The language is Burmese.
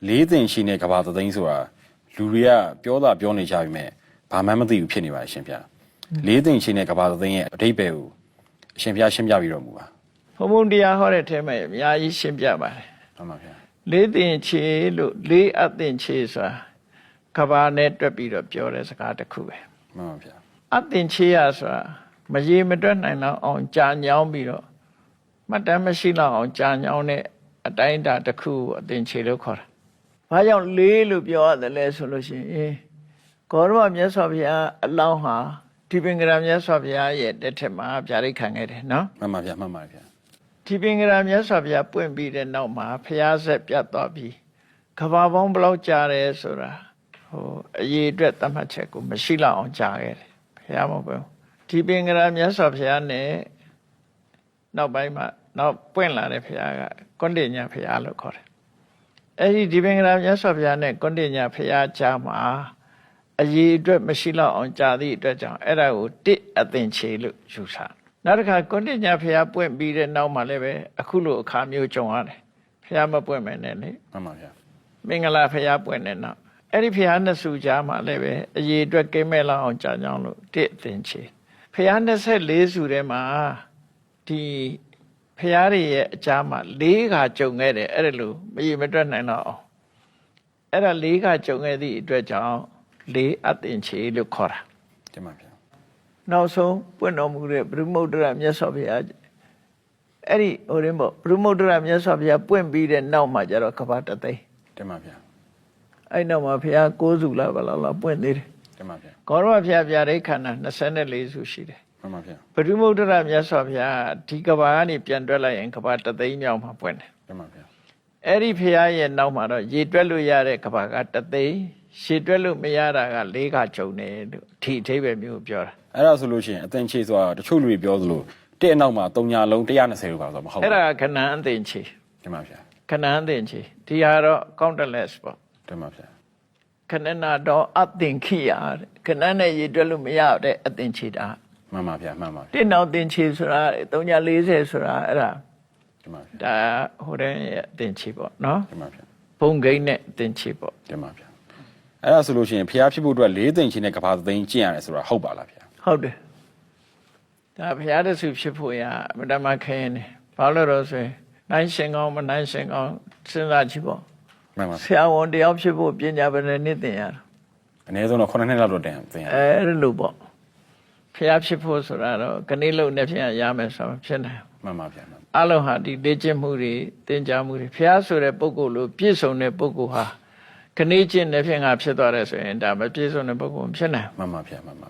လေးသိင်ရှိနေကဘာသိန်းဆိုတာလူတွေကပြောတာပြောနေကြပြီမဲ့ဘာမှမသိဘူးဖြစ်နေပါရှင်ဗျာလေးသိင်ရှိနေကဘာသိန်းရဲ့အဓိပ္ပာယ်ကိုအရှင်ဗျာရှင်းပြပြီးတော့မူပါ ဘုံဘုံတရားဟောတဲ့ထဲမှာအများကြီးရှင်းပြပါတယ် မှန်ပါဗျာ လေးသိင်ချေလို့လေးအသိင်ချေဆိုတာကဘာနဲ့တွက်ပြီးတော့ပြောတဲ့စကားတစ်ခုပဲ မှန်ပါဗျာ အသိင်ချေရဆိုတာမရေမတွက်နိုင်တော့အောင်ကြာညောင်းပြီးတော့မှတ်တမ်းမရှိတော့အောင်ကြာညောင်းတဲ့အတိုင်းအတာတစ်ခုကိုအသိင်ချေလို့ခေါ်တာ။ဘာကြောင့်လေးလို့ပြောရတယ်လဲဆိုလို့ရှိရင်ဂေါရဝမြတ်စွာဘုရားအလောင်းဟာဒီပင်္ဂရမြတ်စွာဘုရားရဲ့တက်ထက်မှာဗျာဒိတ်ခံခဲ့တယ်နော် မှန်ပါဗျာမှန်ပါဗျာ ဒီပင်္ဂရမြတ်စွာဘုရားပွင့်ပြီးတဲ့နောက်မှာဘုရားဆက်ပြတ်သွားပြီးကဘာပေါင်းဘလောက်ကြာတယ်ဆိုတာအရေးအတွက်သတ်မှတ်ချက်ကိုမရှိလောက်အောင်ကြာခဲ့တယ်ဘုရားမဟုတ်ဘူးဒီပင်္ဂရမြတ်စွာဘုရားနဲ့နောက်ပိုင်းမှာနောက်ပွင့်လာတဲ့ဘုရားကကွန်တေညာဘုရားလို့ခေါ်တယ်အဲ့ဒီပင်္ဂရမြတ်စွာဘုရားနဲ့ကွန်တေညာဘုရားကြားမှာအရေးအတွက်မရှိလောက်အောင်ကြာသည့်အတွက်ကြောင့်အဲ့ဒါကိုတစ်အသင်ချေလို့ယူဆနောက်တစ်ခါကွန်တေညာဘုရားပွင့်ပြီးတဲ့နောက်မှာလည်းပဲအခုလိုအခါမျိုးကြုံရတယ်ဘုရားမပွင့်မယ်နဲ့လေ မှန်ပါဗျာ မင်္ဂလာဘုရားပွင့်တဲ့နောက်အဲ့ဒီဘုရားနှစ်ဆူကြားမှာလည်းပဲအရေးအတွက်ကိမဲ့လောက်အောင်ကြာကြောင်းလို့တစ်အသင်ချေဘုရား24ဆူထဲမှာဒီဘုရားတွေရဲ့အကြားမှာ4ခါကြုံခဲ့တယ်အဲ့ဒါလို့မရေမတွက်နိုင်တော့အောင်အဲ့ဒါ4ခါကြုံခဲ့သည့်အတွက်ကြောင့်4အသင်ချေလို့ခေါ်တာ တင်ပါဗျာ နောက်ဆုံးပွင့်တော်မူတဲ့ဘုရုမုဒ္ဒရာမြတ်စွာဘုရားအဲ့ဒီဟိုရင်းပေါ့ဘုရုမုဒ္ဒရာမြတ်စွာဘုရားပွင့်ပြီးတဲ့နောက်မှာကျတော့ကဘာတသိန်း တင်ပါဗျာ အဲ့နောက်မှာဘုရား9စုလားဘယ်လောက်ပွင့်သေးတယ် တင်ပါဗျာ ဂေါရဝဘုရားဗျာဒိတ်ခန္ဓာ24စုရှိတယ် မှန်ပါဗျာ ဘုရုမုဒ္ဒရာမြတ်စွာဘုရားဒီကဘာကနေပြန်တွက်လိုက်ရင်ကဘာတသိန်းမြောက်မှာပွင့်တယ် တင်ပါဗျာ အဲ့ဒီဘုရားရဲ့နောက်မှာတော့ရေတွက်လို့ရတဲ့ကဘာကတသိန်းရှည်တွက်လို့မရတာက4ခါကြုံတယ်လို့အထိပဲမျိုးပြောတာ အဲ့ဒါဆိုလို့ရှိရင်အသင်ချေဆိုတာတချို့လူတွေပြောသလိုတဲ့အနောက်မှာ3ညာလုံး120လို့ပါဆိုတော့မဟုတ် အဲ့ ဘူး ဒါကခဏအသိင်ချေ တင်ပါဗျာ ခဏအသိင်ချေဒီဟာတော့ countless ပေါ့ တင်ပါဗျာ ခဏနာတော့အသင်ခိယတဲ့ခဏနဲ့ရေတွက်လို့မရတဲ့အသင်ချေတာ မှန်ပါဗျာမှန်ပါဗျာ တစ်နောက်သင်ချေဆိုတာ340ဆိုတာအဲ့ဒါ တင်ပါဗျာ ဒါဟိုတဲ့ရဲ့အသင်ချေပေါ့နော် တင်ပါဗျာ ဘုံဂိမ်းနဲ့အသင်ချေပေါ့ တင်ပါဗျာအဲ့ဒါဆိုလို့ရှိရင်ဖျားဖြစ်ဖို့အတွက်၄သိင်ချင်းနဲ့ကဘာသိန်းကျင့်ရတယ်ဆိုတာဟုတ်ပါလားဗျာ ဟုတ်တယ်ဒါဘုရားတဆူဖြစ်ဖို့ရအမတမခင်းနေဘာလို့တော့ဆိုရင်နိုင်ရှင်ကောင်းမနိုင်ရှင်ကောင်းစဉ်းစားကြည့်ပေါ့ မှန်ပါ ဆရာဝန်တယောက်ဖြစ်ဖို့ပညာပညာနဲ့သင်ရတာ အနည်းဆုံးတော့9နှစ်လောက်တော့တင်သင်ရ အဲ့လိုပေါ့ဘုရားဖြစ်ဖို့ဆိုတာတော့ခဏလုံးနဲ့ဖြစ်ရမယ်ဆိုတော့ဖြစ်နိုင် မှန်ပါဗျာမှန် အလုံးဟာဒီလေ့ကျင့်မှုတွေသင်ကြားမှုတွေဘုရားဆိုတဲ့ပုဂ္ဂိုလ်လို့ပြည့်စုံတဲ့ပုဂ္ဂိုလ်ဟာခဏချင်းနဲ့ဖြစ်ငါဖြစ်သွားတယ်ဆိုရင်ဒါမပြည့်စုံတဲ့ပုဂ္ဂိုလ်မဖြစ်နိုင် မှန်ပါဗျာမှန်ပါ